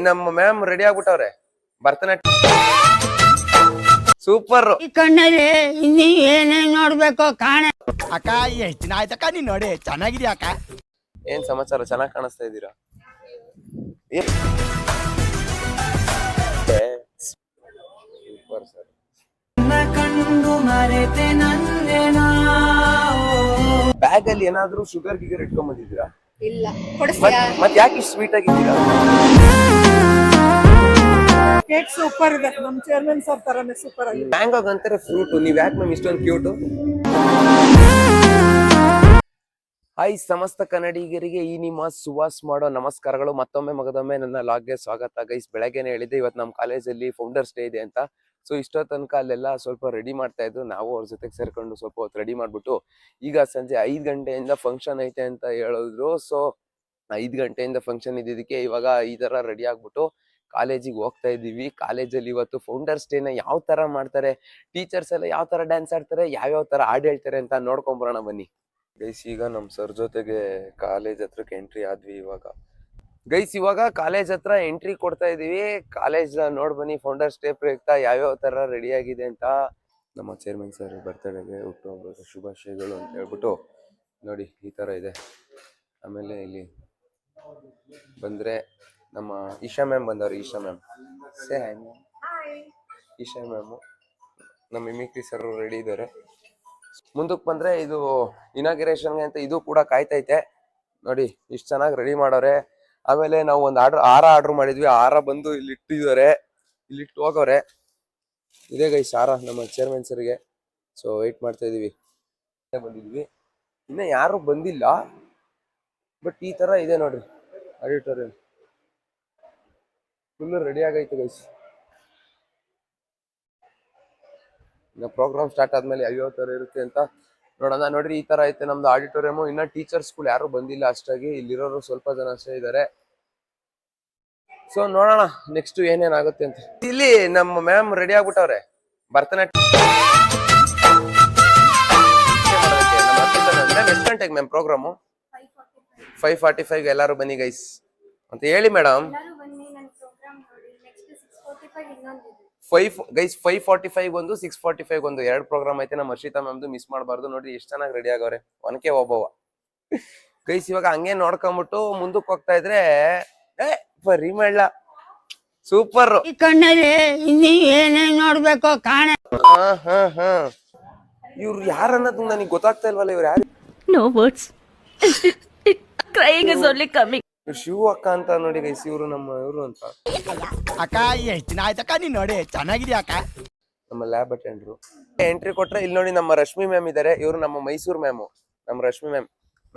ನಮ್ಮ ma'am ready ಆಗ್ಬಿಟ್ಟವ್ರೆ Bharatanatyam super. ಈ ಕಣ್ಣಲ್ಲಿ ಇನ್ನೀ ಏನೇನ್ ನೋಡ್ಬೇಕು ಕಾಣ. ಅಕ್ಕ ಎಷ್ಟ್ ದಿನ ಆಯ್ತಕ್ಕ ನೀನ್ ನೋಡಿ ಚೆನ್ನಾಗಿದ್ಯಾ ಅಕ್ಕ? ಏನ್ ಸಮಾಚಾರ, ಚೆನ್ನಾಗಿ ಕಾಣಿಸ್ತಾ ಇದ್ದೀರಾ? Super sir. ಬ್ಯಾಗ್ ಅಲ್ಲಿ ಏನಾದ್ರೂ ಶುಗರ್ ಗಿಗರ್ ಇಟ್ಕೊಂಡ್ ಬಂದಿದ್ದೀರಾ? ಇಲ್ಲ. ಮತ್ ಯಾಕೆ ಇಷ್ಟು ಸ್ವೀಟ್ ಆಗಿದ್ದೀರಾ? ಕೇಕ್ ಸೂಪರ್ ಇದೆ, ನಮ್ ಚೇರ್ಮನ್ ಸರ್ ತರನೇ ಸೂಪರ್ ಆಗಿದೆ. ಮ್ಯಾಂಗೋ ಅಂತಾರೆ ಫ್ರೂಟ್, ನೀವ್ ಯಾಕೆ ಮ್ಯಾಮ್ ಇಷ್ಟೊಂದು ಕ್ಯೂಟ್? ಹಾಯ್ ಸಮಸ್ತ ಕನ್ನಡಿಗರಿಗೆ ಈ ನಿಮ್ಮ ಸುವಾಸ್ ಮಾಡೋ ನಮಸ್ಕಾರಗಳು. ಮತ್ತೊಮ್ಮೆ ಮಗದೊಮ್ಮೆ ನನ್ನ ಲಾಗ್ಗೆ ಸ್ವಾಗತ ಗೈಸ್. ಬೆಳಗ್ಗೆನೆ ಹೇಳಿದ್ದೆ ಇವತ್ತು ನಮ್ಮ ಕಾಲೇಜಲ್ಲಿ ಫೌಂಡರ್ಸ್ ಡೇ ಇದೆ ಅಂತ. ಸೊ ಇಷ್ಟೋ ತನಕ ಅಲ್ಲೆಲ್ಲ ಸ್ವಲ್ಪ ರೆಡಿ ಮಾಡ್ತಾ ಇದ್ದು, ನಾವು ಅವ್ರ ಜೊತೆಗೆ ಸೇರ್ಕೊಂಡು ಸ್ವಲ್ಪ ಹೊತ್ತು ರೆಡಿ ಮಾಡ್ಬಿಟ್ಟು ಈಗ ಸಂಜೆ 5 ಗಂಟೆಯಿಂದ ಫಂಕ್ಷನ್ ಐತೆ ಅಂತ ಹೇಳಿದ್ರು. ಸೊ 5 ಗಂಟೆಯಿಂದ ಫಂಕ್ಷನ್ ಇದ್ದಿದ್ದಕ್ಕೆ ಇವಾಗ ಈ ತರ ರೆಡಿ ಆಗ್ಬಿಟ್ಟು ಕಾಲೇಜಿಗೆ ಹೋಗ್ತಾ ಇದ್ದೀವಿ. ಕಾಲೇಜಲ್ಲಿ ಇವತ್ತು ಫೌಂಡರ್ಸ್ ಡೇನ ಯಾವ ತರ ಮಾಡ್ತಾರೆ, ಟೀಚರ್ಸ್ ಎಲ್ಲ ಯಾವ ತರ ಡ್ಯಾನ್ಸ್ ಆಡ್ತಾರೆ, ಯಾವ್ಯಾವ ತರ ಹಾಡು ಹೇಳ್ತಾರೆ ಅಂತ ನೋಡ್ಕೊಂಬರೋಣ ಬನ್ನಿ ಗೈಸ್. ಈಗ ನಮ್ ಸರ್ ಜೊತೆಗೆ ಕಾಲೇಜ್ ಹತ್ರಕ್ಕೆ ಎಂಟ್ರಿ ಆದ್ವಿ ಇವಾಗ ಗೈಸ್. ಇವಾಗ ಕಾಲೇಜ್ ಹತ್ರ ಎಂಟ್ರಿ ಕೊಡ್ತಾ ಇದೀವಿ. ಕಾಲೇಜ್ ನೋಡ್ ಬನ್ನಿ, ಫೌಂಡರ್ಸ್ ಡೇ ಪ್ರಯುಕ್ತ ಯಾವ್ಯಾವ ತರ ರೆಡಿ ಆಗಿದೆ ಅಂತ. ನಮ್ಮ ಚೇರ್ಮನ್ ಸರ್ ಬರ್ತಡೆಗೆ ಹುಟ್ಟುಹಬ್ಬದ ಶುಭಾಶಯಗಳು ಅಂತ ಹೇಳ್ಬಿಟ್ಟು ನೋಡಿ ಈ ತರ ಇದೆ. ಆಮೇಲೆ ಇಲ್ಲಿ ಬಂದ್ರೆ ನಮ್ಮ ಈಶಾ ಮ್ಯಾಮ್ ಬಂದವ್ರು. ಈಶಾ ಮ್ಯಾಮ್ ಸೇ ಈಶಾ ಮ್ಯಾಮು ನಮ್ಮ ಮಿಮಿಕ್ರಿ ಸರ್ ರೆಡಿ ಇದ್ದಾರೆ. ಮುಂದಕ್ಕೆ ಬಂದ್ರೆ ಇದು ಇನಾಗ್ರೇಷನ್ಗೆ ಅಂತ ಇದು ಕೂಡ ಕಾಯ್ತೈತೆ ನೋಡಿ, ಇಷ್ಟು ಚೆನ್ನಾಗಿ ರೆಡಿ ಮಾಡೋರೆ. ಆಮೇಲೆ ನಾವು ಒಂದು ಆರ್ಡರ್ ಮಾಡಿದ್ವಿ. ಹಾರ ಬಂದು ಇಲ್ಲಿ ಇಟ್ಟಿದ್ದಾರೆ, ಇಲ್ಲಿಟ್ಟು ಹೋಗೋರೆ. ಇದೇ ಗೈಸ್ ಹಾರ ನಮ್ಮ ಚೇರ್ಮನ್ ಸರ್ಗೆ. ಸೊ ವೆಯ್ಟ್ ಮಾಡ್ತಾ ಇದೀವಿ. ಬಂದಿದ್ವಿ, ಇನ್ನ ಯಾರು ಬಂದಿಲ್ಲ, ಬಟ್ ಈ ತರ ಇದೆ ನೋಡ್ರಿ ಆಡಿಟೋರಿಯಂ ಫುಲ್ ರೆಡಿ ಆಗೈತೆ ಗೈಸ್. ಇನ್ನ ಪ್ರೋಗ್ರಾಮ್ ಸ್ಟಾರ್ಟ್ ಆದ್ಮೇಲೆ ಯಾವ ತರ ಇರುತ್ತೆ ಅಂತ ನೋಡೋಣ. ನೋಡ್ರಿ ಈ ತರ ಐತೆ ನಮ್ದು ಆಡಿಟೋರಿಯಂ. ಇನ್ನ ಟೀಚರ್ಸ್ಗಳು ಯಾರು ಬಂದಿಲ್ಲ ಅಷ್ಟಾಗಿ, ಇಲ್ಲಿರೋರು ಸ್ವಲ್ಪ ಜನ ಅಷ್ಟೇ ಇದ್ದಾರೆ. ಸೊ ನೋಡೋಣ ನೆಕ್ಸ್ಟ್ ಏನೇನಾಗುತ್ತೆ ಅಂತ. ಇಲ್ಲಿ ನಮ್ಮ ಮ್ಯಾಮ್ ರೆಡಿ ಆಗ್ಬಿಟ್ಟವ್ರೆ ಭರತನಾಟ್ಯ. ಎಷ್ಟು ಗಂಟೆಗೆ ಮ್ಯಾಮ್ ಪ್ರೋಗ್ರಾಮು? 5:45 ಎಲ್ಲಾರು ಬನ್ನಿ ಗೈಸ್ ಅಂತ ಹೇಳಿ ಮೇಡಮ್. 5:45 ಒಂದು 6:45 ಒಂದು 2 ಪ್ರೋಗ್ರಾಮ್ ಐತೆ. ನಮ್ಮ ಹರ್ಷಿತಾ ಮ್ಯಾಮ್ದು ಮಿಸ್ ಮಾಡಬಾರ್ದು. ನೋಡ್ರಿ ಎಷ್ಟು ಚೆನ್ನಾಗಿ ರೆಡಿ ಆಗವ್ರೆ, ಒನಕೆ ಒಬ್ಬವ ಗೈಸ್. ಇವಾಗ ಹಂಗೆ ನೋಡ್ಕೊಂಬಿಟ್ಟು ಮುಂದಕ್ಕೆ ಹೋಗ್ತಾ ಇದ್ರೆ ಬರೀ ಮಾಡ್ಲಾ ಸೂಪರ್. ಈ ಕಣ್ಣಲ್ಲಿ ಇನ್ನೀ ಏನೇನ್ ನೋಡ್ಬೇಕು ಕಾಣ. ಇವ್ರು ಯಾರನ್ನೋದು ನನಗೆ ಗೊತ್ತಾಗ್ತಾ ಇಲ್ವಲ್ಲ. ಇವ್ರು ಯಾರು? No words, crying is only coming. Shiva ಅಕ್ಕ ಅಂತ ನೋಡಿ ಗೈಸ್, ಇವರು ನಮ್ಮ ಇವರು ಅಂತ. ಅಕ್ಕ ಎಷ್ಟ್ ದಿನ ಆಯ್ತಕ್ಕ ನೀನ್ ನೋಡಿ ಚೆನ್ನಾಗಿದ್ಯಾ ಅಕ್ಕ? ನಮ್ಮ ಲ್ಯಾಬ್ ಅಟೆಂಡ್ರು ಎಂಟ್ರಿ ಕೊಟ್ರೆ ಇಲ್ಲಿ ನೋಡಿ ನಮ್ಮ ರಶ್ಮಿ ಮ್ಯಾಮ್ ಇದಾರೆ. ಇವರು ನಮ್ಮ ಮೈಸೂರು ಮ್ಯಾಮು, ನಮ್ಮ ರಶ್ಮಿ ಮ್ಯಾಮ್.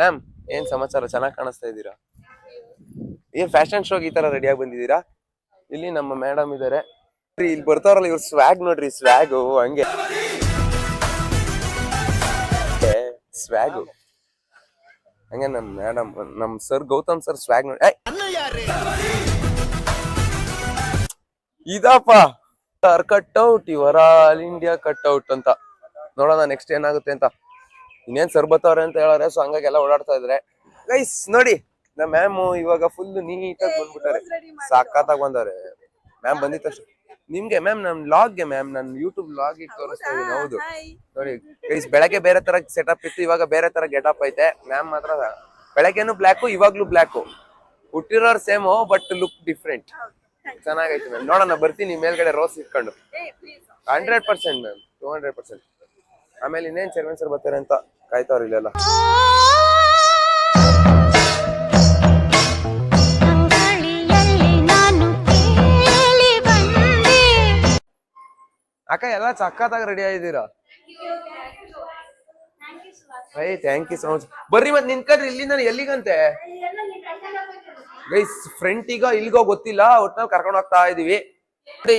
ಮ್ಯಾಮ್ ಏನ್ ಸಮಾಚಾರ, ಚೆನ್ನಾಗಿ ಕಾಣಿಸ್ತಾ ಇದ್ದೀರಾ? ಏನ್ ಫ್ಯಾಷನ್ ಶೋಗೆ ಈ ತರ ರೆಡಿಯಾಗಿ ಬಂದಿದ್ದೀರಾ? ಇಲ್ಲಿ ನಮ್ಮ ಮೇಡಮ್ ಇದಾರೆ. ಇಲ್ಲಿ ಬರ್ತಾರಲ್ಲ ಇವ್ರ ಸ್ವ್ಯಾಗ್ ನೋಡ್ರಿ, ಸ್ವ್ಯಾಗು ಹಂಗೆ ಸ್ವ್ಯಾಗು ಹಂಗೆ. ನಮ್ ಮೇಡಮ್ ನಮ್ ಸರ್ ಗೌತಮ್ ಸರ್ ಸ್ವ್ಯಾಗ್ ನೋಡಿ. ಇದಪ್ಪ ಕಟ್ಔಟ್, ಇವರ ಆಲ್ ಇಂಡಿಯಾ ಕಟ್ಔಟ್ ಅಂತ. ನೋಡೋಣ ನೆಕ್ಸ್ಟ್ ಏನಾಗುತ್ತೆ ಅಂತ. ಇನ್ನೇನ್ ಸರ್ ಬರ್ತಾವ್ರೆ ಅಂತ ಹೇಳಾರೆ. ಸೊ ಹಂಗಾಗಿ ಎಲ್ಲ ಓಡಾಡ್ತಾ ಇದ್ರೆ ಗೈಸ್. ನೋಡಿ ನಮ್ಮ ಮ್ಯಾಮ್ ಇವಾಗ ಫುಲ್ ನೀಟಾಗಿ ಬಂದ್ಬಿಟ್ಟಾರೆ, ಸಾಕಾಗಿ ಬಂದವ್ರೆ. ಮ್ಯಾಮ್ ಬಂದಿದ ತಕ್ಷಣ ನಿಮ್ಗೆ ಮ್ಯಾಮ್ ನಮ್ ಲಾಗ್ಗೆ ಮ್ಯಾಮ್ ನಾನು ಯೂಟ್ಯೂಬ್ ಲಾಗ್ ಇಟ್ಟು ತೋರಿಸ್ತಾ ಇದೀನಿ. ಹೌದು ನೋಡಿ ಗೈಸ್, ಬೆಳಗ್ಗೆ ಬೇರೆ ತರ ಸೆಟಪ್ ಇತ್ತು, ಇವಾಗ ಬೇರೆ ತರ ಗೆಟಪ್ ಐತೆ. ಮ್ಯಾಮ್ ಮಾತ್ರ ಬೆಳಗ್ಗೆನು ಬ್ಲ್ಯಾಕು, ಇವಾಗ್ಲೂ ಬ್ಲ್ಯಾಕು. ಹುಟ್ಟಿರೋರ್ ಸೇಮು, ಬಟ್ ಲುಕ್ ಡಿಫ್ರೆಂಟ್. ಚೆನ್ನಾಗೈತೆ ಮ್ಯಾಮ್. ನೋಡೋಣ ಬರ್ತೀನಿ ಮೇಲ್ಗಡೆ ರೋಸ್ ಇಟ್ಕೊಂಡು. 100% ಮ್ಯಾಮ್, 200%. ಆಮೇಲೆ ಇನ್ನೇನ್ ಚೇರ್ಮನ್ ಸರ್ ಬರ್ತಾರೆ ಅಂತ ಕಾಯ್ತಾವ್ರ ಇಲ್ಲೆಲ್ಲ. ಅಕ್ಕ ಎಲ್ಲ ಸಕ್ಕತ್ತಾಗಿ ರೆಡಿ ಆಗಿದ್ದೀರಾ? Thank you so much. ಬರ್ರಿ ಮತ್ ನಿಂತ್ಕೊಂಡ್ರಿ ಇಲ್ಲಿಂದ ಎಲ್ಲಿಗಂತೆ ಗೈಸ್? ಫ್ರಂಟಿಗ ಇಲ್ಗೋ ಗೊತ್ತಿಲ್ಲ, ಒಟ್ನಲ್ಲಿ ಕರ್ಕೊಂಡು ಹೋಗ್ತಾ ಇದೀವಿ.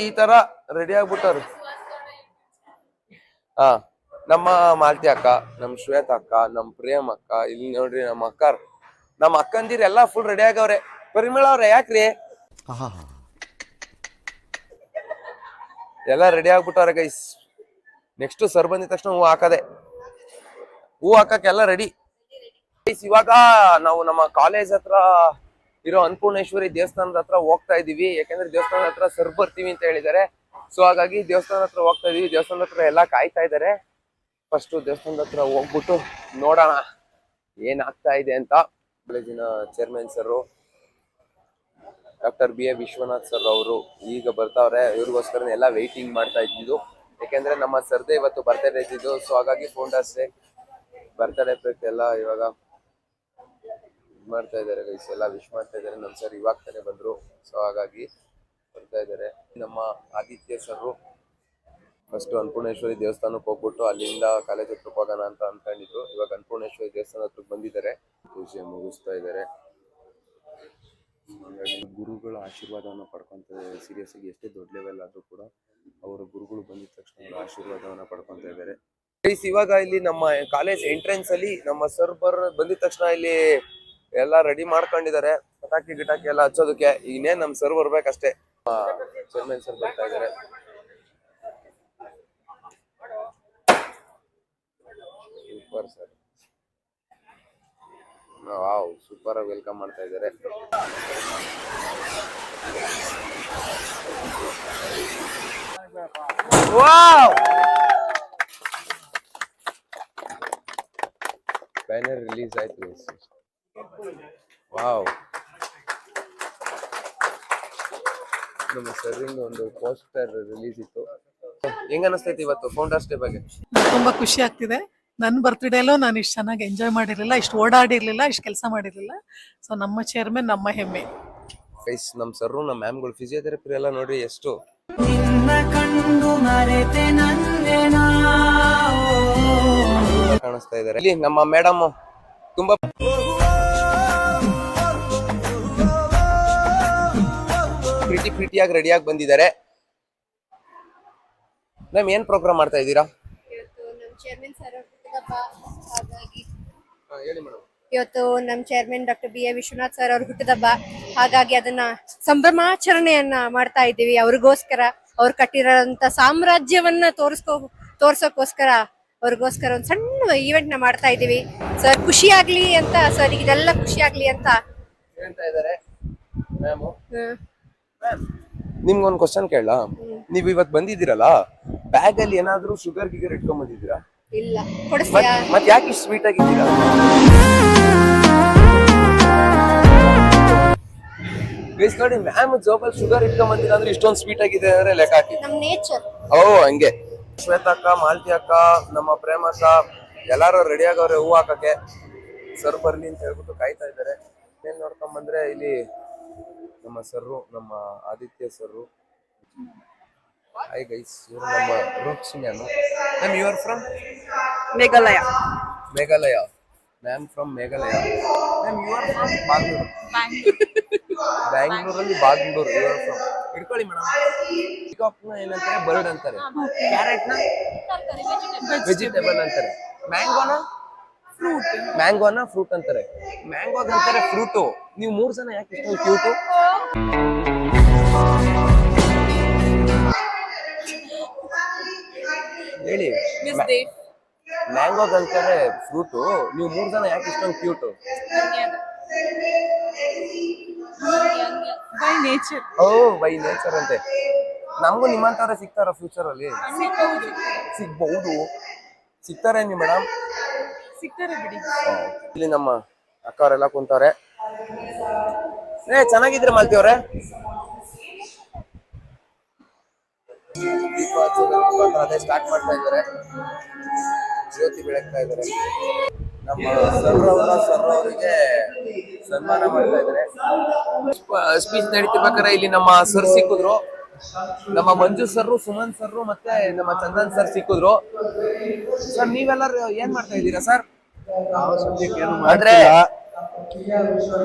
ಈ ತರ ರೆಡಿ ಆಗ್ಬಿಟ್ಟವ್ರು. ನಮ್ಮ ಮಾಲತಿ ಅಕ್ಕ, ನಮ್ ಶ್ವೇತ ಅಕ್ಕ, ನಮ್ ಪ್ರಿಯಮ್ ಅಕ್ಕ, ಇಲ್ಲಿ ನೋಡ್ರಿ ನಮ್ಮ ಅಕ್ಕಂದಿರ್ ಎಲ್ಲಾ ಫುಲ್ ರೆಡಿ ಆಗವ್ರೆ. ಪರಿಮಳ ಅವ್ರೆ ಯಾಕ್ರಿ? ಎಲ್ಲ ರೆಡಿ ಆಗ್ಬಿಟ್ಟವ್ರೆ ಗೈಸ್. ನೆಕ್ಸ್ಟ್ ಸರ್ ಬಂದಿದ ತಕ್ಷಣ ಹೂ ಹಾಕದೆ, ಹೂ ಹಾಕಕ್ಕೆ ಎಲ್ಲ ರೆಡಿ ಗೈಸ್. ಇವಾಗ ನಾವು ನಮ್ಮ ಕಾಲೇಜ್ ಹತ್ರ ಇರೋ ಅನ್ನಪೂರ್ಣೇಶ್ವರಿ ದೇವಸ್ಥಾನದ ಹತ್ರ ಹೋಗ್ತಾ ಇದೀವಿ. ಯಾಕಂದ್ರೆ ದೇವಸ್ಥಾನದ ಹತ್ರ ಸರ್ ಬರ್ತೀವಿ ಅಂತ ಹೇಳಿದ್ದಾರೆ. ಸೊ ಹಾಗಾಗಿ ದೇವಸ್ಥಾನದ ಹತ್ರ ಹೋಗ್ತಾ ಇದೀವಿ. ದೇವಸ್ಥಾನದ ಹತ್ರ ಎಲ್ಲಾ ಕಾಯ್ತಾ ಇದಾರೆ. ಫಸ್ಟ್ ದೇವಸ್ಥಾನದ ಹತ್ರ ಹೋಗ್ಬಿಟ್ಟು ನೋಡೋಣ ಏನ್ ಆಗ್ತಾ ಇದೆ ಅಂತ. ಕಾಲೇಜಿನ chairman sir doctor B A Vishwanath sir ಅವರು ಈಗ ಬರ್ತಾವ್ರೆ. ಇವ್ರಿಗೋಸ್ಕರ ಎಲ್ಲ ವೆಯ್ಟಿಂಗ್ ಮಾಡ್ತಾ ಇದ್ದಿದ್ದು. ಯಾಕೆಂದ್ರೆ ನಮ್ಮ ಸರ್ದೇ ಇವತ್ತು ಬರ್ತಡೇ ಇದ್ದಿದ್ದು. ಸೊ ಹಾಗಾಗಿ ಫೌಂಡರ್ಸ್ ಡೇ ಬರ್ತಡೇ ಪ್ರಯುಕ್ತ ಎಲ್ಲ ಇವಾಗ ಮಾಡ್ತಾ ಇದಾರೆ ಗೈಸ್. ಎಲ್ಲ ವಿಶ್ ಮಾಡ್ತಾ ಇದಾರೆ. ನಮ್ ಸರ್ ಇವಾಗ ತಾನೇ ಬಂದ್ರು. ಸೊ ಹಾಗಾಗಿ ಬರ್ತಾ ಇದಾರೆ. ನಮ್ಮ ಆದಿತ್ಯ ಸರ್ ಫಸ್ಟ್ ಅನ್ನಪೂರ್ಣೇಶ್ವರಿ ದೇವಸ್ಥಾನಕ್ಕೆ ಹೋಗ್ಬಿಟ್ಟು ಅಲ್ಲಿಂದ ಕಾಲೇಜ್ ಹತ್ರಕ್ಕೆ ಹೋಗೋಣ ಅಂತ ಅನ್ಕೊಂಡಿದ್ರು. ಇವಾಗ ಅನ್ನಪೂರ್ಣೇಶ್ವರಿ ದೇವಸ್ಥಾನ ಹತ್ರಕ್ಕೆ ಬಂದಿದ್ದಾರೆ. ಪೂಜೆ ಮುಗಿಸ್ತಾ ಇದ್ದಾರೆ. ಗುರುಗಳ ಆಶೀರ್ವಾದವನ್ನ ಪಡ್ಕೊಂತ ಸೀರಿಯಸ್ ಆಗಿ ಎಷ್ಟೇ ದೊಡ್ಡ ಲೆವೆಲ್ ಆದ್ರೂ ಕೂಡ ಅವರ ಗುರುಗಳು ಬಂದಿದ ತಕ್ಷಣ ಅವರ ಆಶೀರ್ವಾದವನ್ನ ಪಡ್ಕೊಂತ ಇದ್ದಾರೆ. ಇವಾಗ ಇಲ್ಲಿ ನಮ್ಮ ಕಾಲೇಜ್ ಎಂಟ್ರೆನ್ಸ್ ಅಲ್ಲಿ ನಮ್ಮ ಸರ್ ಬಂದಿದ ತಕ್ಷಣ ಇಲ್ಲಿ ಎಲ್ಲ ರೆಡಿ ಮಾಡ್ಕೊಂಡಿದ್ದಾರೆ. ಪಟಾಕಿ ಗಿಟಾಕಿ ಎಲ್ಲ ಹಚ್ಚೋದಕ್ಕೆ. ಇನ್ನೇನ್ ನಮ್ ಸರ್ ಬರ್ಬೇಕಷ್ಟೇ. ಚೇರ್ಮನ್ ಸರ್ ಬರ್ತಾ ಇದಾರೆ. ಸೂಪರ್ ಸರ್, ವಾವ್, ಸೂಪರ್ ಆಗಿ ವೆಲ್ಕಮ್ ಮಾಡ್ತಾ ಇದ್ದಾರೆ. ವಾವ್, ಬ್ಯಾನರ್ ರಿಲೀಸ್ ಆಯ್ತು. ವಾವ್, ನಮ್ಮ ಸರ್ರಿಂಗ್ ಒಂದು ಪೋಸ್ಟರ್ ರಿಲೀಸ್ ಇತ್ತು. ಹೆಂಗ ಅನಿಸ್ತೈತಿ ಇವತ್ತು ಫೌಂಡರ್ಸ್ ಡೇ ಬಗ್ಗೆ? ತುಂಬಾ ಖುಷಿ ಆಗ್ತಿದೆ. ನನ್ನ ಬರ್ತ್ಡೇಲೂ ನಾನು ಇಷ್ಟು ಚೆನ್ನಾಗಿ ಎಂಜಾಯ್ ಮಾಡಿರ್ಲಿಲ್ಲ, ಇಷ್ಟು ಓಡಾಡಿರ್ಲಿಲ್ಲ, ಇಷ್ಟು ಕೆಲಸ ಮಾಡಿರ್ಲಿಲ್ಲ. ಸೊ ನಮ್ಮ ಚೇರ್ಮನ್ ನಮ್ಮ ಹೆಮ್ಮೆ. ಗೈಸ್, ನಮ್ ಸರ್ರು ನಮ್ಮ ಮ್ಯಾಮ್ಗಳು ಫಿಸಿಯೋಥೆರಪಿ ಎಲ್ಲ ನೋಡ್ರಿ ಎಷ್ಟು ಕಾಣಿಸ್ತಾ ಇದಾರೆ. ಇಲ್ಲಿ ನಮ್ಮ ಮೇಡಮ್ ತುಂಬಾ ಪ್ರೀಟಿಯಾಗಿ ರೆಡಿಯಾಗಿ ಬಂದಿದ್ದಾರೆ. ಮ್ಯಾಮ್, ಏನ್ ಪ್ರೋಗ್ರಾಮ್ ಮಾಡ್ತಾ ಇದ್ದೀರಾ? ಇವತ್ತು ನಮ್ಮ chairman doctor B A Vishwanath sir ಅವ್ರ ಹುಟ್ಟಿದಬ್ಬ. ಹಾಗಾಗಿ ಅದನ್ನ ಸಂಭ್ರಮಾಚರಣೆಯನ್ನ ಮಾಡ್ತಾ ಇದ್ದೀವಿ. ಅವ್ರಿಗೋಸ್ಕರ ಅವ್ರು ಕಟ್ಟಿರೋಂತ ಸಾಮ್ರಾಜ್ಯವನ್ನ ತೋರ್ಸೋಕೋಸ್ಕರ ಅವ್ರಿಗೋಸ್ಕರ ಒಂದ್ ಸಣ್ಣ ಈವೆಂಟ್ ನ ಮಾಡ್ತಾ ಇದೀವಿ. ಸರ್ ಖುಷಿ ಆಗ್ಲಿ ಅಂತ, ಸರ್ ಇದೆಲ್ಲ ಖುಷಿ ಆಗ್ಲಿ ಅಂತ ಹೇಳ್ತಾ ಇದಾರೆ. ನಿಮ್ಗೊಂದು ಕ್ವಶನ್ ಕೇಳಲಾ? ನೀವ್ ಇವತ್ ಬಂದಿದ್ದೀರಲ್ಲ, ಬ್ಯಾಗ್ ಅಲ್ಲಿ ಏನಾದ್ರೂ ಶುಗರ್ ಗಿಗರ್ ಇಟ್ಕೊಂಡ್ ಬಂದಿದ್ದೀರಾ? ಇಲ್ಲ, ಕೊಡಿಸ್ತೀಯಾ? ಮತ್ ಯಾಕೆ ಇಷ್ಟು ಸ್ವೀಟ್ ಆಗಿದ್ದೀರಾ? ಗೈಸ್ ನೋಡಿ, ಮ್ಯಾಮ್ ಜೋಬಲ್ ಶುಗರ್ ಇಟ್ಕೊಂಡ್ ಬಂದಿಲ್ಲ ಅಂದ್ರೆ ಇಷ್ಟೊಂದು ಸ್ವೀಟ್ ಆಗಿದೆ ಅಂದ್ರೆ ಲೆಕ್ಕ ಹಾಕಿ. ನಮ್ ನೇಚರ್. ಓ ಹಂಗೆ. ಶ್ವೇತಕ್ಕ, ಮಾಲ್ತಿ ಅಕ್ಕ, ನಮ್ಮ ಪ್ರೇಮಕ್ಕ ಎಲ್ಲಾರು ರೆಡಿ ಆಗವ್ರೆ ಹೂ ಹಾಕಕ್ಕೆ. ಸರ್ ಬರ್ಲಿ ಅಂತ ಹೇಳ್ಬಿಟ್ಟು ಕಾಯ್ತಾ ಇದ್ದಾರೆ. ಏನ್ ನೋಡ್ಕೊಂಡ್ ಬಂದ್ರೆ ಇಲ್ಲಿ ನಮ್ಮ ಸರ್ರು, ನಮ್ಮ ಆದಿತ್ಯ ಸರ್ರು. ಹಾಯ್ ಗೈಸ್, ಇವರು ನಮ್ಮ Roop Singh. Ma'am, you are from Meghalaya. Meghalaya. Ma'am from Meghalaya. Ma'am, you are from Bangalore. ಬ್ಯಾಂಗ್ಳೂರಲ್ಲಿ ಬಾಗ್ಲೂರು. You are from. ಇಟ್ಕೊಳ್ಳಿ ಮೇಡಮ್. ಪಿಕಾಕ್ನ ಏನಂತಾರೆ? ಬರ್ಡ್ ಅಂತಾರೆ. ಕ್ಯಾರೆಟ್ನ ವೆಜಿಟೇಬಲ್ ಅಂತಾರೆ. ಮ್ಯಾಂಗೋನ ಫ್ರೂಟ್ ಅಂತಾರೆ. ಮ್ಯಾಂಗೋಗ್ ಅಂತಾರೆ ಫ್ರೂಟು. ನೀವು 3 ಜನ ಯಾಕೆ ಇಷ್ಟೊಂದು ಕ್ಯೂಟು? ಹೇಳಿ. ಮ್ಯಾಂಗೋಗ್ ಅಂತಾರೆ ಫ್ರೂಟು, ನೀವು 3 ಜನ ಯಾಕೆ ಇಷ್ಟೊಂದು ಕ್ಯೂಟು? ಓ, ಬೈ ನೇಚರ್ ಅಂತೆ. ನಮಗೂ ನಿಮ್ಮಂತವ್ರೆ ಸಿಗ್ತಾರ ಫ್ಯೂಚರ್ ಅಲ್ಲಿ? ಸಿಗ್ಬಹುದು. ಸಿಗ್ತಾರೆ ನೀವು ಮೇಡಮ್? ಸಿಗ್ತಾರೆ ಬಿಡಿ. ಇಲ್ಲಿ ನಮ್ಮ ಅಕ್ಕ ಅವರೆಲ್ಲ ಕುಂತವ್ರೆ. ಚೆನ್ನಾಗಿದ್ರೆ ಮಾಲ್ತಿ ಅವ್ರೆ. ಅದೇ ಸ್ಟಾರ್ಟ್ ಮಾಡ್ತಾ ಇದ್ದಾರೆ. ಜ್ಯೋತಿ ಬೆಳಗ್ತಾ ಇದ್ದಾರೆ. ನಮ್ಮ ಸರ್ ಅವರಿಗೆ ಸನ್ಮಾನ ಮಾಡ್ತಾ ಇದ್ದಾರೆ. ಸ್ಪೀಚ್ ನಡೀತಿರ್ಬೇಕಾದ್ರೆ ಇಲ್ಲಿ ನಮ್ಮ ಸರ್ ಸಿಕ್ಕಿದ್ರು. ನಮ್ಮ ಮಂಜು ಸರ್, ಸುಮನ್ ಸರ್ ಮತ್ತೆ ನಮ್ಮ ಚಂದನ್ ಸರ್ ಸಿಕ್ಕಿದ್ರು. ಸರ್, ನೀವೆಲ್ಲರೂ ಏನ್ ಮಾಡ್ತಾ ಇದ್ದೀರಾ ಸರ್? ಅಂದ್ರೆ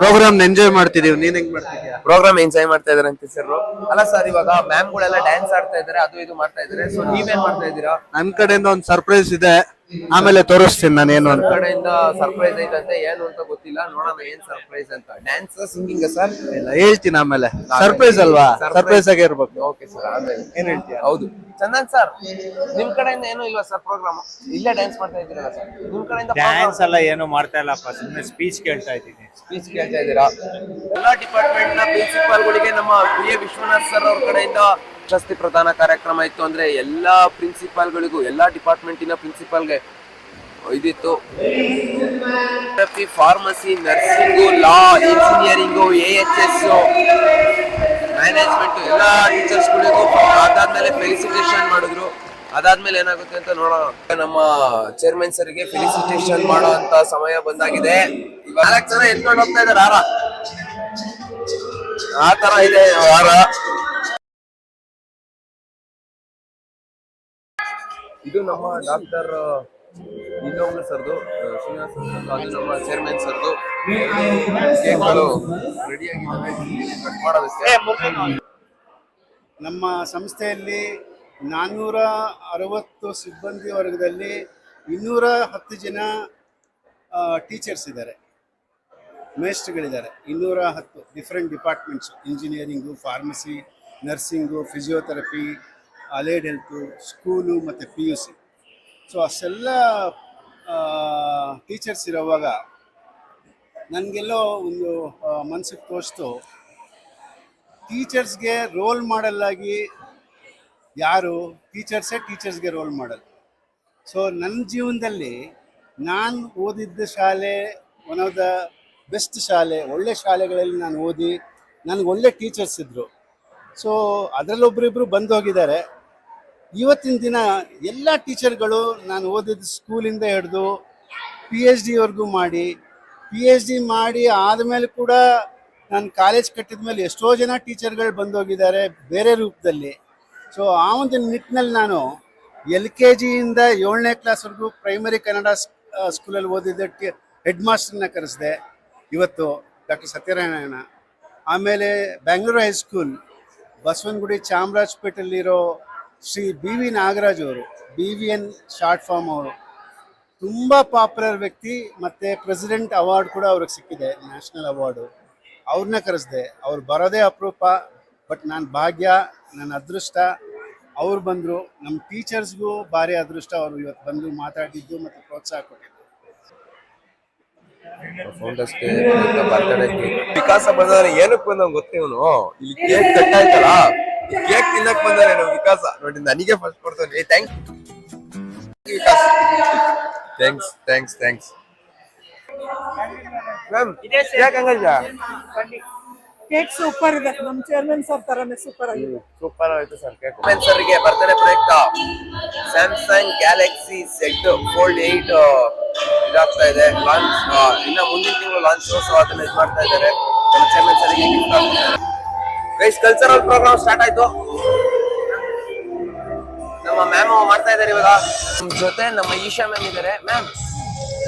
ಪ್ರೋಗ್ರಾಮ್ ಎಂಜಾಯ್ ಮಾಡ್ತಿದೀವಿ. ನೀನ್ ಹೆಂಗ್ ಮಾಡ್ತಿದ್ಯಾ? ಪ್ರೋಗ್ರಾಮ್ ಎಂಜಾಯ್ ಮಾಡ್ತಾ ಇದಾರೆ ಅಂತ ಸರ್. ಅಲ್ಲ ಸರ್, ಇವಾಗ ಮ್ಯಾಮ್ ಗಳೆಲ್ಲ ಡ್ಯಾನ್ಸ್ ಆಡ್ತಾ ಇದಾರೆ, ಅದು ಇದು ಮಾಡ್ತಾ ಇದಾರೆ. ಸೊ ನೀವೇನ್ ಮಾಡ್ತಾ ಇದ್ದೀರಾ? ನನ್ ಕಡೆಯಿಂದ ಒಂದ್ ಸರ್ಪ್ರೈಸ್ ಇದೆ. ಆಮೇಲೆ ತೋರಿಸ್ತೀನಿ ನಾನು ಏನು ನಮ್ ಅಂತ. ಕಡೆಯಿಂದ ಸರ್ಪ್ರೈಸ್ ಐತಂತೆ, ಏನು ಅಂತ ಗೊತ್ತಿಲ್ಲ, ನೋಡೋಣ ಏನ್ ಸರ್ಪ್ರೈಸ್ ಅಂತ. Dance singing sir? ಇಲ್ಲ, ಹೇಳ್ತೀನಿ ಆಮೇಲೆ. ಸರ್ಪ್ರೈಸ್ ಅಲ್ವಾ, ಸರ್ಪ್ರೈಸ್ ಆಗೇ ಇರ್ಬೇಕು. ಓಕೆ ಸರ್, ಆಮೇಲೆ ಏನ್ ಹೇಳ್ತೀಯ? ಹೌದು. ಚಂದನ್ ಸರ್, ನಿಮ್ ಕಡೆಯಿಂದ ಏನು ಇಲ್ವಾ ಸರ್ ಪ್ರೋಗ್ರಾಮ್? ಇಲ್ಲೇ ಡ್ಯಾನ್ಸ್ ಮಾಡ್ತಾ ಇದ್ದೀರಲ್ಲ ಸರ್, ನಿಮ್ ಕಡೆಯಿಂದ ಡ್ಯಾನ್ಸ್ ಎಲ್ಲ ಏನು ಮಾಡ್ತಾ ಇಲ್ಲಪ್ಪ, ಸುಮ್ಮನೆ ಸ್ಪೀಚ್ ಕೇಳ್ತಾ ಇದ್ದೀನಿ. ಸ್ಪೀಚ್ ಕೇಳ್ತಾ ಇದ್ದೀರಾ? ಎಲ್ಲಾ ಡಿಪಾರ್ಟ್ಮೆಂಟ್ ನ ಪ್ರಿನ್ಸಿಪಾಲ್ಗಳಿಗೆ ನಮ್ಮ ಬಿ ಎ ವಿಶ್ವನಾಥ್ ಸರ್ ಅವ್ರ ಕಡೆಯಿಂದ ಪ್ರಶಸ್ತಿ ಪ್ರದಾನ ಕಾರ್ಯಕ್ರಮ ಇತ್ತು. ಅಂದ್ರೆ ಎಲ್ಲಾ ಪ್ರಿನ್ಸಿಪಾಲ್ಗಳಿಗೂ, ಎಲ್ಲಾ ಡಿಪಾರ್ಟ್ಮೆಂಟಿನ ಪ್ರಿನ್ಸಿಪಾಲ್ಗೆ ಇದಿತ್ತು. ಫಾರ್ಮಸಿ, ನರ್ಸಿಂಗು, ಲಾ, ಇಂಜಿನಿಯರಿಂಗು, AHS, ಮ್ಯಾನೇಜ್ಮೆಂಟ್ ಎಲ್ಲಾ ಟೀಚರ್ಸ್ ಗಳಿಗೂ ಅದಾದ್ಮೇಲೆ ಫೆಲಿಸಿಟೇಷನ್ ಮಾಡಿದ್ರು. ಅದಾದ್ಮೇಲೆ ಏನಾಗುತ್ತೆ ಅಂತ ನೋಡೋಣ. ನಮ್ಮ ಚೇರ್ಮನ್ ಸರ್ಗೆ ಫೆಲಿಸಿಟೇಷನ್ ಮಾಡೋ ಅಂತ ಸಮಯ ಬಂದಾಗಿದೆ. 4 ಜನ ಎತ್ಕೊಂಡು ಹೋಗ್ತಾ ಇದಾರೆ ಆ ತರ ಇದೆ ವಾರ. ಇದು ನಮ್ಮ ಡಾಕ್ಟರ್ ಇನ್ನೊಬ್ರು ಸರ್ದು, ಶ್ರೀನಿವಾಸ ಸರ್ದು, ಅದು ನಮ್ಮ ಚೇರ್ಮನ್ ಸರ್ದು. ಕೇಕ್ಗಳು ರೆಡಿ ಆಗಿದ್ದಾವೆ ಕಟ್ ಮಾಡೋದಕ್ಕೆ. ನಮ್ಮ ಸಂಸ್ಥೆಯಲ್ಲಿ 460 ಸಿಬ್ಬಂದಿ ವರ್ಗದಲ್ಲಿ 210 ಜನ ಟೀಚರ್ಸ್ ಇದ್ದಾರೆ, ಮೇಸ್ಟ್ರುಗಳಿದ್ದಾರೆ. 210 different departments, engineering, pharmacy, nursing, physiotherapy, allied health, school ಮತ್ತು PUC. ಸೊ ಅಷ್ಟೆಲ್ಲ ಟೀಚರ್ಸ್ ಇರೋವಾಗ ನನಗೆಲ್ಲೋ ಒಂದು ಮನಸ್ಸಿಗೆ ತೋರಿಸ್ತು, ಟೀಚರ್ಸ್ಗೆ ರೋಲ್ ಮಾಡೆಲ್ ಆಗಿ ಯಾರು? ಟೀಚರ್ಸ್ಗೆ ರೋಲ್ ಮಾಡಲ್. ಸೊ ನನ್ನ ಜೀವನದಲ್ಲಿ ನಾನು ಓದಿದ್ದ ಶಾಲೆ ಒನ್ ಆಫ್ ದ ಬೆಸ್ಟ್ ಶಾಲೆ, ಒಳ್ಳೆ ಶಾಲೆಗಳಲ್ಲಿ ನಾನು ಓದಿ ನನಗೆ ಒಳ್ಳೆ ಟೀಚರ್ಸ್ ಇದ್ದರು. ಸೊ ಅದರಲ್ಲೊಬ್ಬರಿಬ್ಬರು ಬಂದು ಹೋಗಿದ್ದಾರೆ. ಇವತ್ತಿನ ದಿನ ಎಲ್ಲ ಟೀಚರ್ಗಳು ನಾನು ಓದಿದ ಸ್ಕೂಲಿಂದ ಹಿಡಿದು PhD ವರೆಗೂ ಮಾಡಿ, PhD ಮಾಡಿ ಆದಮೇಲೆ ಕೂಡ ನಾನು ಕಾಲೇಜ್ ಕಟ್ಟಿದ ಮೇಲೆ ಎಷ್ಟೋ ಜನ ಟೀಚರ್ಗಳು ಬಂದೋಗಿದ್ದಾರೆ ಬೇರೆ ರೂಪದಲ್ಲಿ. ಸೊ ಆ ಒಂದು ನಿಟ್ಟಿನಲ್ಲಿ ನಾನು LKG ಇಂದ 7ನೇ ಕ್ಲಾಸ್ವರೆಗೂ ಪ್ರೈಮರಿ ಕನ್ನಡ ಸ್ಕೂಲಲ್ಲಿ ಓದಿದ್ದ ಹೆಡ್ ಮಾಸ್ಟರ್ನ ಕರೆಸಿದೆ ಇವತ್ತು, ಡಾಕ್ಟರ್ ಸತ್ಯನಾರಾಯಣ. ಆಮೇಲೆ ಬೆಂಗಳೂರು ಹೈಸ್ಕೂಲ್, ಬಸವನಗುಡಿ, ಚಾಮರಾಜಪೇಟೆಯಲ್ಲಿರೋ ಶ್ರೀ BV ನಾಗರಾಜ್ ಅವರು, BVN ಶಾರ್ಟ್ ಫಾರ್ಮ್ ಅವರು, ತುಂಬ ಪಾಪ್ಯುಲರ್ ವ್ಯಕ್ತಿ. ಮತ್ತು ಪ್ರೆಸಿಡೆಂಟ್ ಅವಾರ್ಡ್ ಕೂಡ ಅವ್ರಿಗೆ ಸಿಕ್ಕಿದೆ, ನ್ಯಾಷನಲ್ ಅವಾರ್ಡು. ಅವ್ರನ್ನ ಕರೆಸಿದೆ. ಅವ್ರು ಬರೋದೇ ಅಪರೂಪ, ಬಟ್ ನಾನು ಭಾಗ್ಯ, ನನ್ನ ಅದೃಷ್ಟ. ಅವ್ರು ಬಂದರು. ನಮ್ಮ ಟೀಚರ್ಸ್ಗೂ ಭಾರಿ ಅದೃಷ್ಟ, ಅವರು ಇವತ್ತು ಬಂದು ಮಾತಾಡಿದ್ದು ಮತ್ತು ಪ್ರೋತ್ಸಾಹ ಕೊಟ್ಟಿದ್ದು. ಫೌಂಡರ್ಸ್ ಡೇ ಬರ್ತಡೇ ಕೇಕ್ ವಿಕಾಸ ಬಂದವರೆ ಏನಕ್ಕೆ ಬಂದ ಗೊತ್ತೇ ಇವನು? ಇಲ್ಲಿ ಕೇಕ್ ಕಟ್ ಆಯ್ತಲ್ಲ, ಕೇಕ್ ತಿನ್ನಕ್ ಬಂದಾರೆ ನಾವು ವಿಕಾಸ. ನೋಡಿ ನನಗೆ ಫಸ್ಟ್ ಕೊಡ್ತಾನೆ. Thanks Vikas, thanks ma'am. ಯಾಕಂಗಲ್ಜಾ ಕೇಕ್ ಸೂಪರ್ ಇದೆ, ನಮ್ಮ ಚೇರ್ಮನ್ ಸರ್ ತರನೇ ಸೂಪರ್ ಆಗಿದೆ. ಸೂಪರ್ ಆಯ್ತು ಸರ್ ಕೇಕ್. ಚೇರ್ಮನ್ ಸರ್ಗೆ ಬರ್ತಡೇ ಪ್ರಯುಕ್ತ ಸ್ಯಾಮ್ಸಂಗ್ ಗ್ಯಾಲಕ್ಸಿ Z Fold 8 ಇದಾಗ್ತಾ ಇದೆ. ಲಾಂಚ್ ಇನ್ನ ಮುಂದಿನ ತಿಂಗಳು ಲಾಂಚ್, ಸೊ ಅದನ್ನ ಇದು ಮಾಡ್ತಾ ಇದ್ದಾರೆ. ಚೇರ್ಮನ್ ಸರ್ಗೆ ಗಿಫ್ಟ್ ಆಗ್ತಿದ್ದಾರೆ. ಗೈಸ್, ಕಲ್ಚರಲ್ ಪ್ರೋಗ್ರಾಮ್ ಸ್ಟಾರ್ಟ್ ಆಯ್ತು. ನಮ್ಮ ಮ್ಯಾಮ್ ಮಾಡ್ತಾ ಇದ್ದಾರೆ ಇವಾಗ. ನಮ್ಮ ಜೊತೆ ನಮ್ಮ ಈಶಾ ಮ್ಯಾಮ್ ಇದ್ದಾರೆ. Ma'am,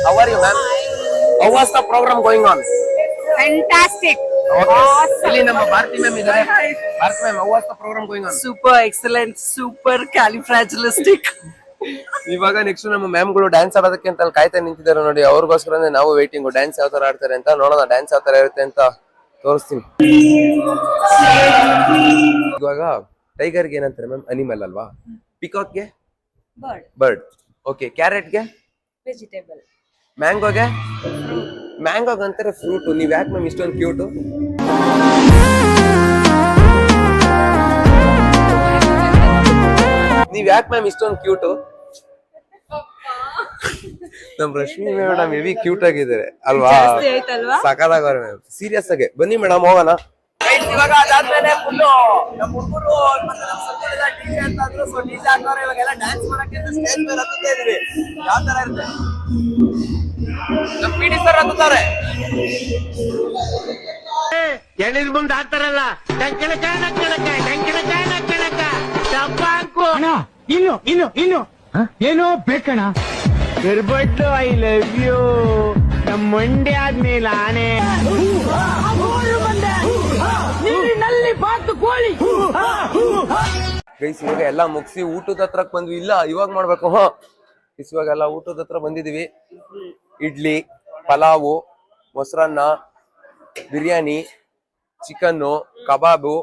how are you ma'am? How was the programme going on? Fantastic. ಇಲ್ಲಿ ನಮ್ಮ ಭಾರತಿ ಮ್ಯಾಮ್ ಇದ್ದಾರೆ. Bharati ma'am, how was the programme going ಆನ್? Super excellent, super califragilistic. ಇವಾಗ ನೆಕ್ಸ್ಟ್ ನಮ್ಮ ಮ್ಯಾಮ್ಗಳು ಡ್ಯಾನ್ಸ್ ಆಡೋದಕ್ಕೆ ಅಂತ ಅಲ್ಲಿ ಕಾಯ್ತಾ ನಿಂತಿದ್ದಾರೆ ನೋಡಿ. ಅವ್ರಿಗೋಸ್ಕರನೇ ನಾವು ವೇಟಿಂಗ್. ಡ್ಯಾನ್ಸ್ ಯಾವ ತರ ಆಡ್ತಾರೆ ಅಂತ ನೋಡೋಣ. ಡ್ಯಾನ್ಸ್ ಯಾವ ತರ ಇರುತ್ತೆ ಅಂತ ತೋರಿಸ್ತೀನಿ. ಇವಾಗ ಟೈಗರ್ಗೆ ಏನಂತಾರೆ ಮ್ಯಾಮ್? ಅನಿಮಲ್ ಅಲ್ವಾ? ಪಿಕಾಕ್ಗೆ ಬರ್ಡ್. ಓಕೆ. ಕ್ಯಾರೆಟ್ಗೆ Vegetable. ಮ್ಯಾಂಗೋಗೆ ಅಂತಾರೆ ಫ್ರೂಟ್. ನೀವ್ ಯಾಕೆ ಮ್ಯಾಮ್ ಇಷ್ಟೊಂದು ಕ್ಯೂಟು? ನಮ್ ರಶ್ಮಿ ಮೇಡಮ್ ಹೆವಿ ಕ್ಯೂಟ್ ಆಗಿದ್ದಾರೆ ಅಲ್ವಾ? ಸಕಲಾಗವ್ರೆ ಮ್ಯಾಮ್. ಸೀರಿಯಸ್ ಆಗಿ ಬನ್ನಿ ಮೇಡಮ್, ಹೋಗೋಣ. ಇವಾಗ ಅದಾದ್ಮೇಲೆ ಫುಲ್ಲು ನಮ್ಮ ಹುಡುಗರು ಮತ್ತೆ ನಮ್ಮ ಸಂಘದ DJ ಅಂತ ಅಂದ್ರು. ಸೊ DJ ಹಾಕೋರೆ ಇವಾಗೆಲ್ಲ ಡ್ಯಾನ್ಸ್ ಮಾಡಕ್ಕೆ ಅಂತ ಸ್ಟೇಜ್ ಮೇಲೆ ಹತ್ತುತ್ತಾ ಇದೀವಿ. ಯಾವ ತರ ಇರುತ್ತೆ? ನಮ್ಮ PD ಸರ್ ಹತ್ತುತ್ತಾರೆ. ಎಳಿದ ಮುಂದೆ ಹಾಕ್ತಾರಲ್ಲ, ಇನ್ನು ಏನೋ ಬೇಕಣ ಇರ್ಬಟ್ಟು. I love you. ನಮ್ಮ ಮಂಡ್ಯ ಆದ್ಮೇಲೆ ಆನೆ ನೀರಿನಲ್ಲಿ ಬಾತು ಕೋಳಿ. ಗೈಸ್, ಇವಾಗ ಎಲ್ಲ ಮುಗಿಸಿ ಊಟದ ಹತ್ರಕ್ ಬಂದ್ವಿ. ಇಲ್ಲ, ಇವಾಗ ಮಾಡ್ಬೇಕು. ಇವಾಗೆಲ್ಲ ಊಟದ ಹತ್ರ ಬಂದಿದೀವಿ. ಇಡ್ಲಿ, ಪಲಾವು, ಮೊಸರನ್ನ, ಬಿರಿಯಾನಿ, ಚಿಕನ್ನು, ಕಬಾಬು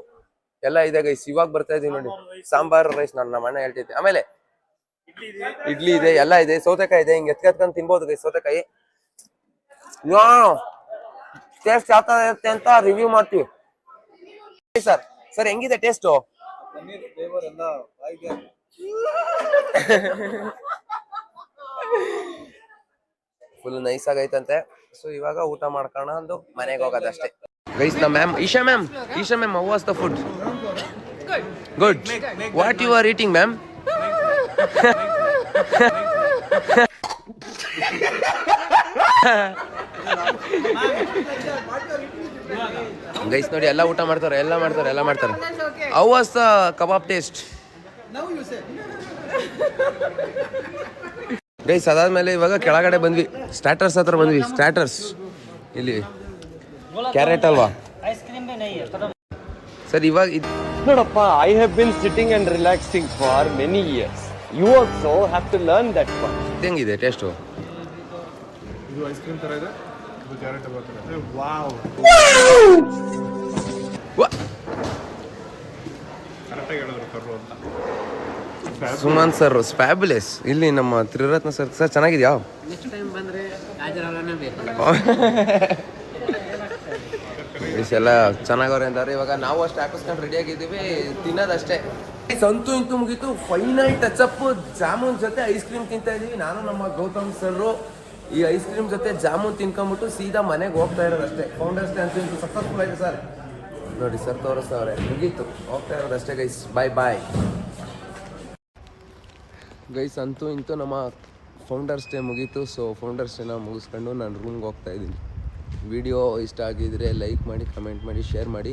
ಎಲ್ಲ ಇದೆ ಗೈಸ್. ಇವಾಗ ಬರ್ತಾ ಇದೀವಿ ನೋಡಿ. ಸಾಂಬಾರ್ ರೈಸ್ ನಮ್ಮ ಅಣ್ಣ ಹೇಳ್ತಿದ್ದೆ. ಆಮೇಲೆ ಇಡ್ಲಿ ಇದೆ, ಎಲ್ಲ ಇದೆ. ಸೌತೆಕಾಯಿ ಇದೆ, ಹಿಂಗೆ ಎತ್ಕೊಂಡ್ ತಿನ್ಬೋದು ಗೈಸ್ ಸೌತೆಕಾಯಿ. ಟೇಸ್ಟ್ ಯಾವ ತರ ಇರುತ್ತೆ ಅಂತ ರಿವ್ಯೂ ಮಾಡ್ತೀವಿ ಸರ್. ಸರ್ ಹೆಂಗಿದೆ ಟೇಸ್ಟು? ಫುಲ್ ನೈಸ್ ಆಗೈತಂತೆ. ಸೊ ಇವಾಗ ಊಟ ಮಾಡ್ಕೋಣ ಅಂದು ಮನೆಗೆ ಹೋಗೋದಷ್ಟೇ ಗೈಸ್. ನಮ್ಮ ma'am Isha ma'am, how was the food? Good. What you are eating ma'am? Guys ನೋಡಿ, ಎಲ್ಲ ಊಟ ಮಾಡ್ತಾರೆ. How was the kebab taste? Guys ಅದಾದ್ಮೇಲೆ ಇವಾಗ ಕೆಳಗಡೆ ಬಂದ್ವಿ, ಸ್ಟಾರ್ಟರ್ಸ್ ಹತ್ರ ಬಂದ್ವಿ. ಸ್ಟಾರ್ಟರ್ಸ್ ಇಲ್ಲಿ ಕ್ಯಾರೆಟ್ ಅಲ್ವಾ ಸರ್? ಇವಾಗ ನೋಡಪ್ಪ, I have been sitting and relaxing for many years. You also have to learn that part. ಹೆಂಗಿದೆ ಟೇಸ್ಟು? ಇದು ಐಸ್ ಕ್ರೀಮ್ ತರ ಇದೆ, ಇದು ಕ್ಯಾರೆಟ್ ಬರ್ತದೆ. ವಾವ್, ಕರೆಕ್ಟಾಗಿ ಹೇಳಿದ್ರು ಕರ್ರು ಅಂತ. Suman sir fabulous. ಇಲ್ಲಿ ನಮ್ಮ ತ್ರಿರತ್ನ ಸರ್. ಸರ್ ಚೆನ್ನಾಗಿದ್ಯಾ? ಎಲ್ಲ ಚೆನ್ನಾಗವ್ರೆ ಅಂತಾರೆ. ಇವಾಗ ನಾವು ಅಷ್ಟು ಹಾಕಿಸ್ಕೊಂಡು ರೆಡಿ ಆಗಿದ್ದೀವಿ, ತಿನ್ನೋದಷ್ಟೇ. ಅಂತೂ ಇಂತೂ ಮುಗೀತು. ಫೈನಲ್ ಟಚ್ ಅಪ್ ಜಾಮೂನ್ ಜೊತೆ ಐಸ್ ಕ್ರೀಮ್ ತಿಂತಾ ಇದೀವಿ. ನಾನು ನಮ್ಮ ಗೌತಮ್ ಸರ್ ಈ ಐಸ್ ಕ್ರೀಮ್ ಜೊತೆ ಜಾಮೂನ್ ತಿನ್ಕೊಂಡ್ಬಿಟ್ಟು ಸೀದಾ ಮನೆಗೆ ಹೋಗ್ತಾ ಇರೋದಷ್ಟೇ. ಫೌಂಡರ್ಸ್ ಡೇ ಅಂತೂ ಇಂತೂ ಸಕ್ಸಸ್ಫುಲ್ ಆಯ್ತು ಸರ್. ನೋಡಿ ಸರ್ ತೋರಿಸ್ತವ್ರೆ, ಮುಗೀತು, ಹೋಗ್ತಾ ಇರೋದಷ್ಟೇ ಗೈಸ್. Bye guys. ಅಂತೂ ಇಂತೂ ನಮ್ಮ ಫೌಂಡರ್ಸ್ ಡೇ ಮುಗೀತು. ಸೊ ಫೌಂಡರ್ಸ್ ಡೇನ ಮುಗಿಸ್ಕೊಂಡು ನಾನು ರೂಮ್ಗೆ ಹೋಗ್ತಾ ಇದ್ದೀನಿ. ವಿಡಿಯೋ ಇಷ್ಟ ಆಗಿದ್ರೆ ಲೈಕ್ ಮಾಡಿ, ಕಮೆಂಟ್ ಮಾಡಿ, ಶೇರ್ ಮಾಡಿ.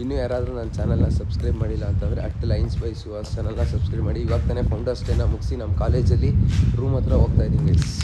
ಇನ್ನೂ ಯಾರಾದರೂ ನನ್ನ ಚಾನಲ್ನ ಸಬ್ಸ್ಕ್ರೈಬ್ ಮಾಡಿಲ್ಲ ಅಂತಂದರೆ @lines by Suhas ಚಾನಲ್ನ ಸಬ್ಸ್ಕ್ರೈಬ್ ಮಾಡಿ. ಇವಾಗ ತಾನೇ ಫೌಂಡರ್ಸ್ ಡೇನ ಮುಗಿಸಿ ನಮ್ಮ ಕಾಲೇಜಲ್ಲಿ ರೂಮ್ ಹತ್ರ ಹೋಗ್ತಾ ಇದ್ದೀನಿ ಗೈಸ್.